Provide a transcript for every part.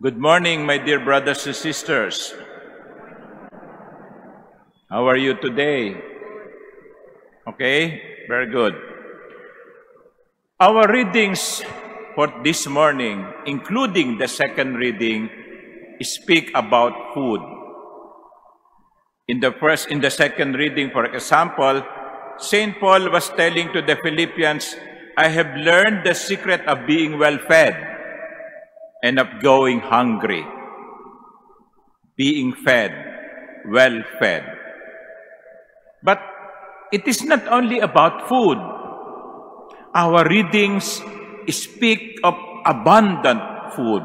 Good morning, my dear brothers and sisters. How are you today? Okay, very good. Our readings for this morning, including the second reading, speak about food. In the second reading, for example, St. Paul was telling to the Philippians, I have learned the secret of being well-fed and of going hungry. Being fed, well-fed. But it is not only about food. Our readings speak of abundant food,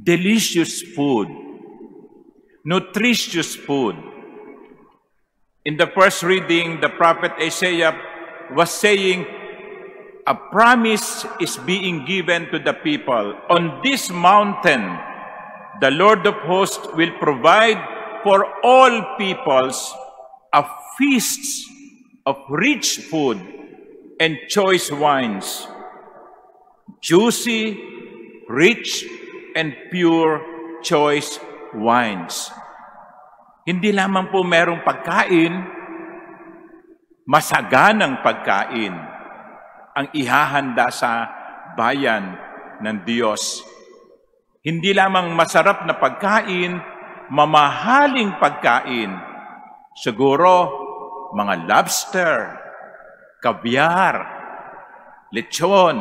delicious food, nutritious food. In the first reading, the prophet Isaiah was saying, a promise is being given to the people. On this mountain, the Lord of hosts will provide for all peoples a feast of rich food and choice wines, juicy, rich, and pure choice wines. Hindi lamang po merong pagkain, masaganang pagkain ang ihahanda sa bayan ng Diyos. Hindi lamang masarap na pagkain, mamahaling pagkain. Siguro, mga lobster, kabyar, lechon,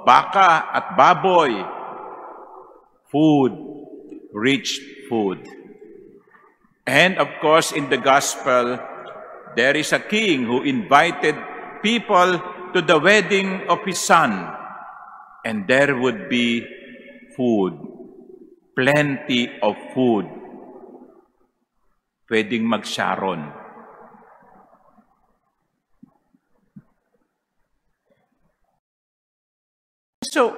baka at baboy. Food, rich food. And of course, in the gospel, there is a king who invited people to the wedding of his son, and there would be food, plenty of food. Pwedeng mag-sharon. So,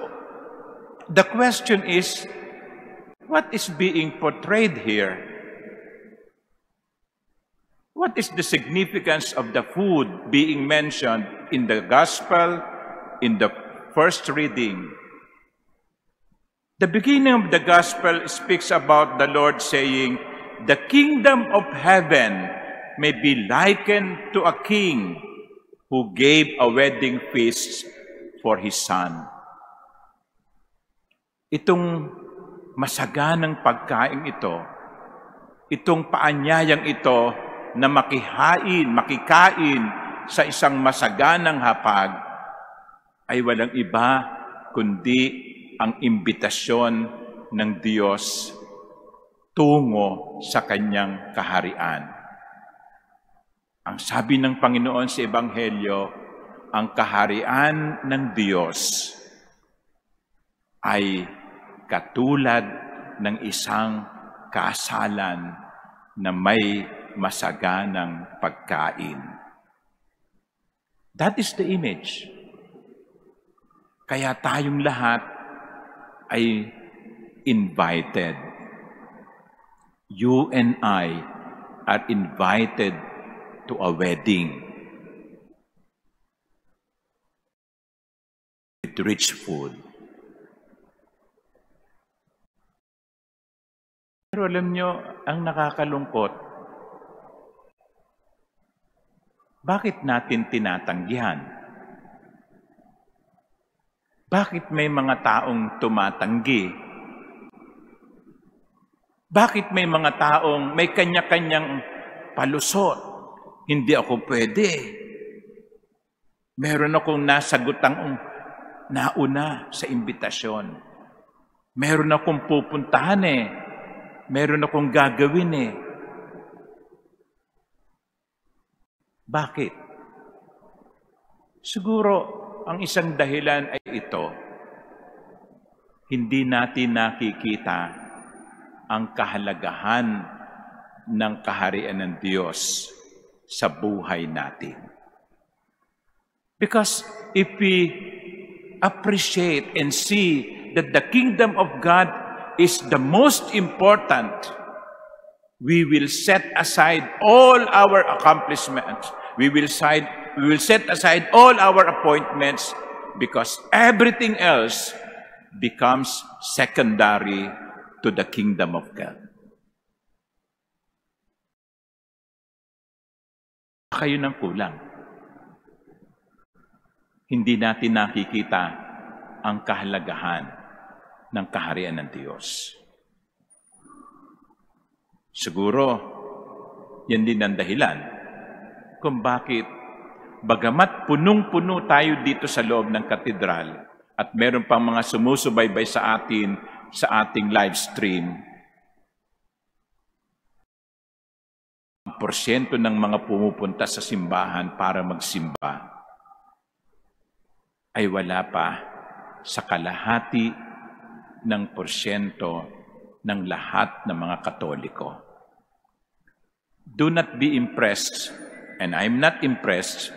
the question is, what is being portrayed here? What is the significance of the food being mentioned in the gospel, in the first reading? The beginning of the gospel speaks about the Lord saying, the kingdom of heaven may be likened to a king who gave a wedding feast for his son. Itong masaganang pagkain ito, itong paanyayang ito, na makikain sa isang masaganang hapag ay walang iba kundi ang imbitasyon ng Diyos tungo sa kanyang kaharian. Ang sabi ng Panginoon sa Ebanghelyo, ang kaharian ng Diyos ay katulad ng isang kasalan na may masaganang pagkain. That is the image. Kaya tayong lahat ay invited. You and I are invited to a wedding with rich food. Pero alam nyo, ang nakakalungkot, bakit natin tinatanggihan? Bakit may mga taong tumatanggi? Bakit may mga taong may kanya-kanyang palusot? Hindi ako pwede. Meron akong nasagutang nauna sa imbitasyon. Meron akong pupuntahan Meron akong gagawin Bakit? Siguro, ang isang dahilan ay ito. Hindi natin nakikita ang kahalagahan ng kaharian ng Diyos sa buhay natin. Because if we appreciate and see that the kingdom of God is the most important, we will set aside all our accomplishments. We will set aside all our appointments because everything else becomes secondary to the kingdom of God. Kayo ng kulang. Hindi natin nakikita ang kahalagahan ng kaharian ng Diyos. Siguro, yan din ang dahilan kung bakit bagamat punong-puno tayo dito sa loob ng katedral at meron pang mga sumusubaybay sa atin sa ating live stream, porsyento ng mga pumupunta sa simbahan para magsimba ay wala pa sa kalahati ng porsyento ng lahat ng mga Katoliko. Do not be impressed, and I'm not impressed,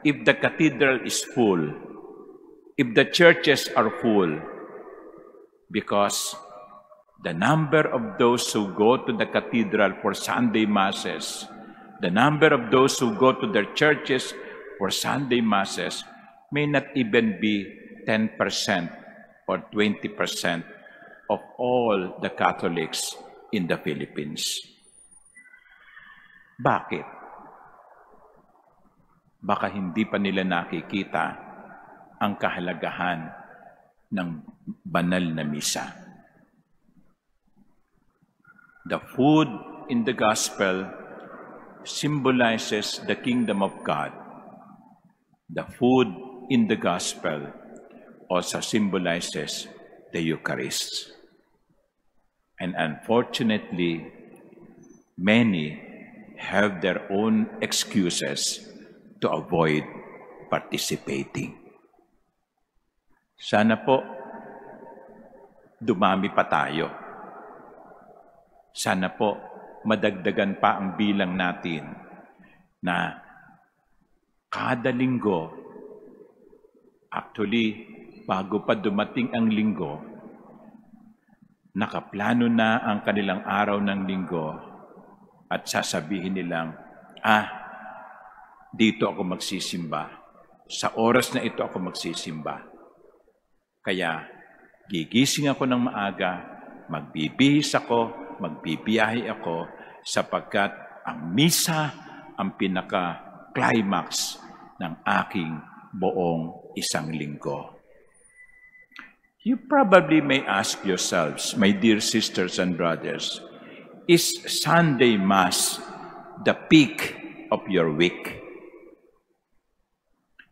if the cathedral is full, if the churches are full, because the number of those who go to the cathedral for Sunday Masses, the number of those who go to their churches for Sunday Masses may not even be 10% or 20% of all the Catholics in the Philippines. Bakit? Baka hindi pa nila nakikita ang kahalagahan ng banal na misa. The food in the gospel symbolizes the kingdom of God. The food in the gospel also symbolizes the Eucharist. And unfortunately, many have their own excuses to avoid participating. Sana po, dumami pa tayo. Sana po, madagdagan pa ang bilang natin na kada linggo, actually, bago pa dumating ang linggo, nakaplano na ang kanilang araw ng linggo at sasabihin nilang, dito ako magsisimba. Sa oras na ito ako magsisimba. Kaya, gigising ako ng maaga, magbibihis ako, magbibiyahe ako, sapagkat ang misa ang pinaka-climax ng aking buong isang linggo. You probably may ask yourselves, my dear sisters and brothers, is Sunday Mass the peak of your week?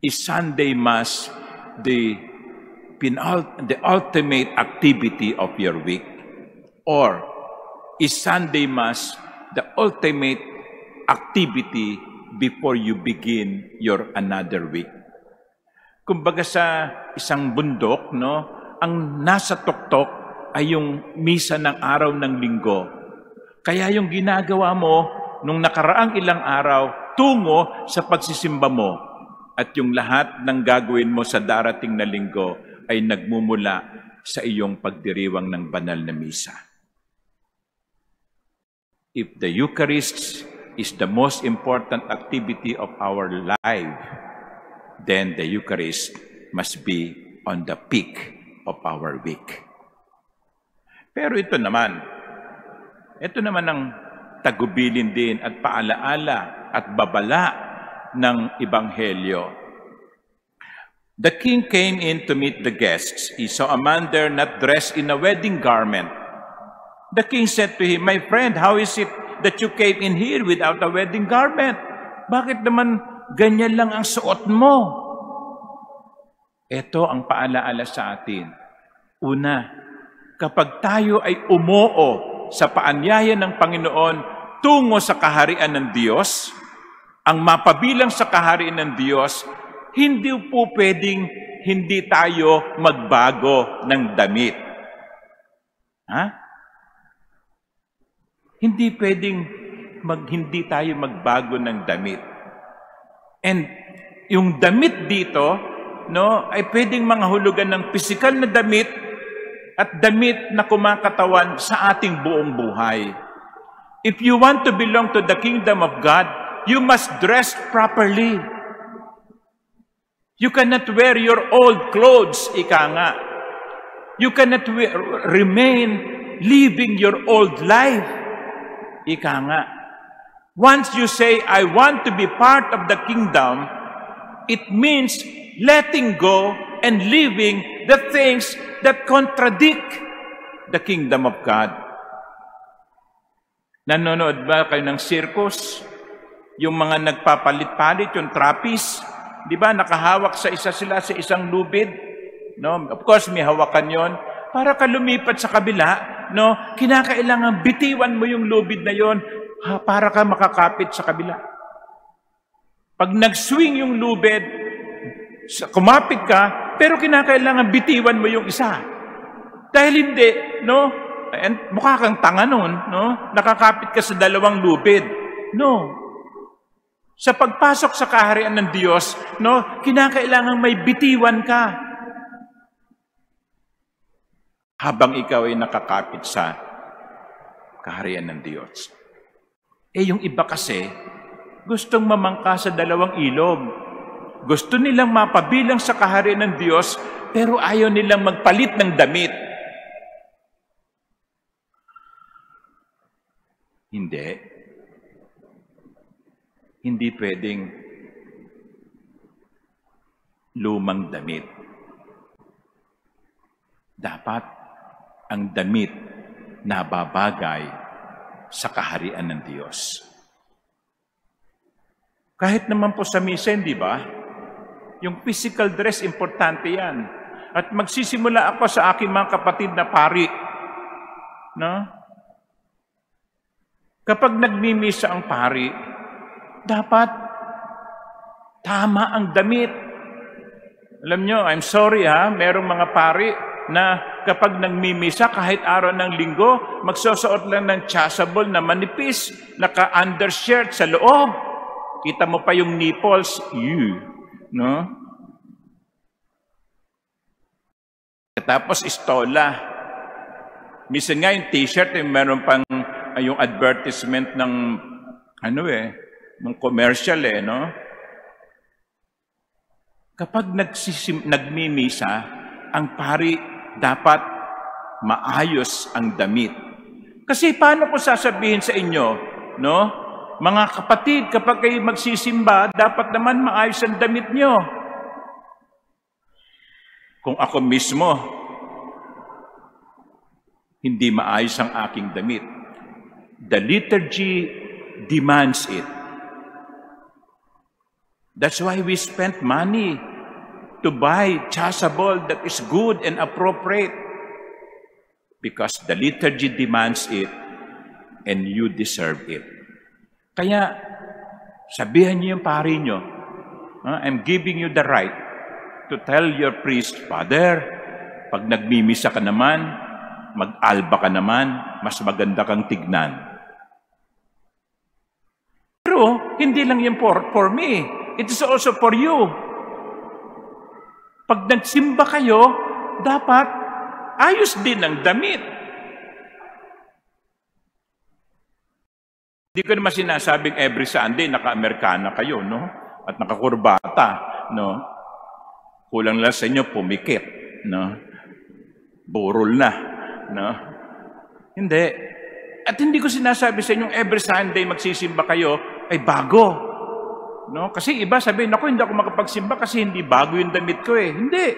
Is Sunday Mass the ultimate activity of your week? Or is Sunday Mass the ultimate activity before you begin your another week? Kumbaga sa isang bundok, no, ang nasa tuktok ay yung misa ng araw ng linggo. Kaya yung ginagawa mo nung nakaraang ilang araw, tungo sa pagsisimba mo. At yung lahat ng gagawin mo sa darating na linggo ay nagmumula sa iyong pagdiriwang ng banal na misa. If the Eucharist is the most important activity of our life, then the Eucharist must be on the peak of our week. Pero ito naman ang tagubilin din at paalaala at babala ng Ebanghelyo. The king came in to meet the guests. He saw a man there not dressed in a wedding garment. The king said to him, "My friend, how is it that you came in here without a wedding garment? Bakit naman ganyan lang ang suot mo?" Ito ang paalaala sa atin. Una, kapag tayo ay umoo sa paanyaya ng Panginoon tungo sa kaharian ng Diyos, ang mapabilang sa kaharian ng Diyos, hindi po pwedeng hindi tayo magbago ng damit. Hindi pwedeng hindi tayo magbago ng damit. And yung damit dito, no, ay pwedeng manghahulugan ng pisikal na damit at damit na kumakatawan sa ating buong buhay. If you want to belong to the kingdom of God, you must dress properly. You cannot wear your old clothes, ika nga. You cannot remain living your old life. Ika nga. Once you say, I want to be part of the kingdom, it means letting go and living the things that contradict the kingdom of God. Nanonood ba kayo ng circus? Yung mga nagpapalit-palit, yung trapeze, di ba, nakahawak sa sila sa isang lubid? No? Of course, may hawakan yon. Para ka lumipat sa kabila, no? Kinakailangan bitiwan mo yung lubid na yon para ka makakapit sa kabila. Pag nag-swing yung lubid, kumapit ka, pero kinakailangan bitiwan mo yung isa. Dahil hindi, no? Mukha kang tanga nun, no? Nakakapit ka sa dalawang lubid. No. Sa pagpasok sa kaharian ng Diyos, no, kinakailangan may bitiwan ka. Habang ikaw ay nakakapit sa kaharian ng Diyos. Yung iba kasi, gustong mamangka sa dalawang ilog. Gusto nilang mapabilang sa kaharian ng Diyos, pero ayaw nilang magpalit ng damit. Hindi pwedeng lumang damit. Dapat ang damit na babagay sa kaharian ng Diyos. Kahit naman po sa misa, di ba? Yung physical dress, importante yan. At magsisimula ako sa aking mga kapatid na pari. No? Kapag nagmimisa ang pari, dapat tama ang damit. Alam nyo, I'm sorry merong mga pari na kapag nagmimisa kahit araw ng linggo, magsusuot lang ng chasuble na manipis, naka-undershirt sa loob. Kita mo pa yung nipples. No? Tapos istola. Minsan nga yung t-shirt, meron pang yung advertisement ng ng commercial no? Kapag nagmimisa, ang pari dapat maayos ang damit. Kasi paano ko sasabihin sa inyo, no? Mga kapatid, kapag kayo magsisimba, dapat naman maayos ang damit nyo. Kung ako mismo, hindi maayos ang aking damit, the liturgy demands it. That's why we spent money to buy chasuble that is good and appropriate. Because the liturgy demands it and you deserve it. Kaya, sabihan niyo yung pari niyo, I'm giving you the right to tell your priest, Father, pag nagmimisa ka naman, mag-alba ka naman, mas maganda kang tignan. Pero, hindi lang yung for me. It is also for you. Pag nagsimba kayo, dapat ayos din ang damit. Hindi ko naman sinasabing every Sunday naka-Amerikana kayo, no? At nakakurbata, no? Kulang lang sa inyo pumikit, no? Burol na, no? Hindi. At hindi ko sinasabi sa inyo every Sunday magsisimba kayo ay bago. No? Kasi iba sabihin, ako hindi ako makapagsimba kasi hindi bago yung damit ko eh. Hindi.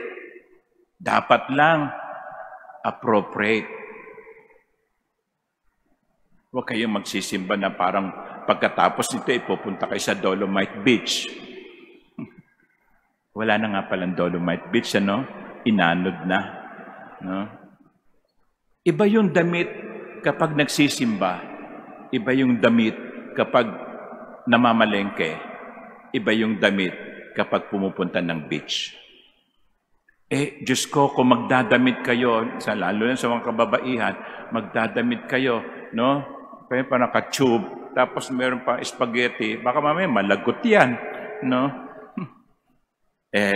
Dapat lang appropriate. Huwag kayong magsisimba na parang pagkatapos nito pupunta kayo sa Dolomite Beach. Wala na nga palang Dolomite Beach, ano? Inanod na. No? Iba yung damit kapag nagsisimba. Iba yung damit kapag namamalengke. Iba yung damit kapag pumupunta ng beach. Diyos ko, kung magdadamit kayo, lalo na sa mga kababaihan, magdadamit kayo, no? Kaya pa naka-tube, tapos meron pa spaghetti, baka mamaya malagot yan, no?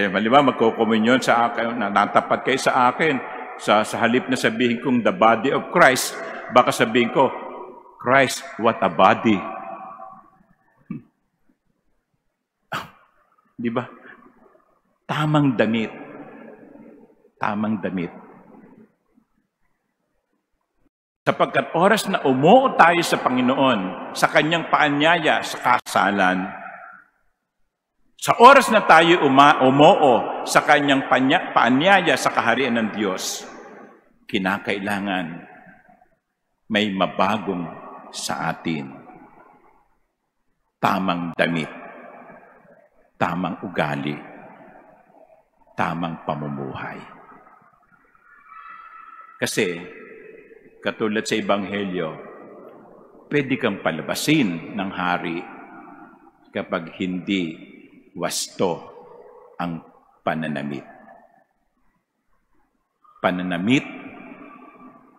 Maliba, magkukomunyon sa akin, natapat kayo sa akin, sa halip na sabihin kong the body of Christ, baka sabihin ko, Christ, what a body. Di ba? Tamang damit. Tamang damit. Sapagkat oras na umuo tayo sa Panginoon, sa Kanyang paanyaya sa kasalan, sa oras na tayo umuo sa Kanyang paanyaya sa kaharian ng Diyos, kinakailangan may mabagong sa atin. Tamang damit, tamang ugali, tamang pamumuhay. Kasi, katulad sa Ebanghelyo, pwede kang palabasin ng hari kapag hindi wasto ang pananamit. Pananamit,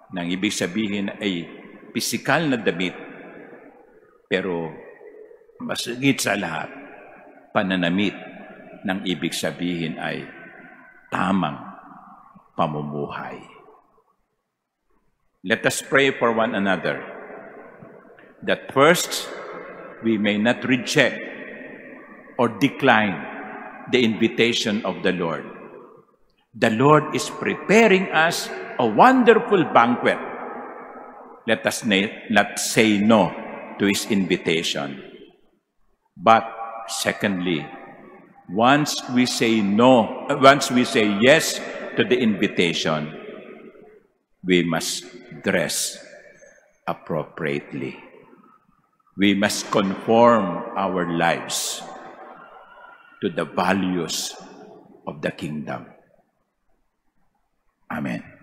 nang ibig sabihin ay pisikal na damit, pero mas higit sa lahat, pananamit ng ibig sabihin ay tamang pamumuhay. Let us pray for one another, that first, we may not reject or decline the invitation of the Lord. The Lord is preparing us a wonderful banquet. Let us not say no to His invitation. But secondly, once we say yes to the invitation, we must dress appropriately. We must conform our lives to the values of the kingdom. Amen.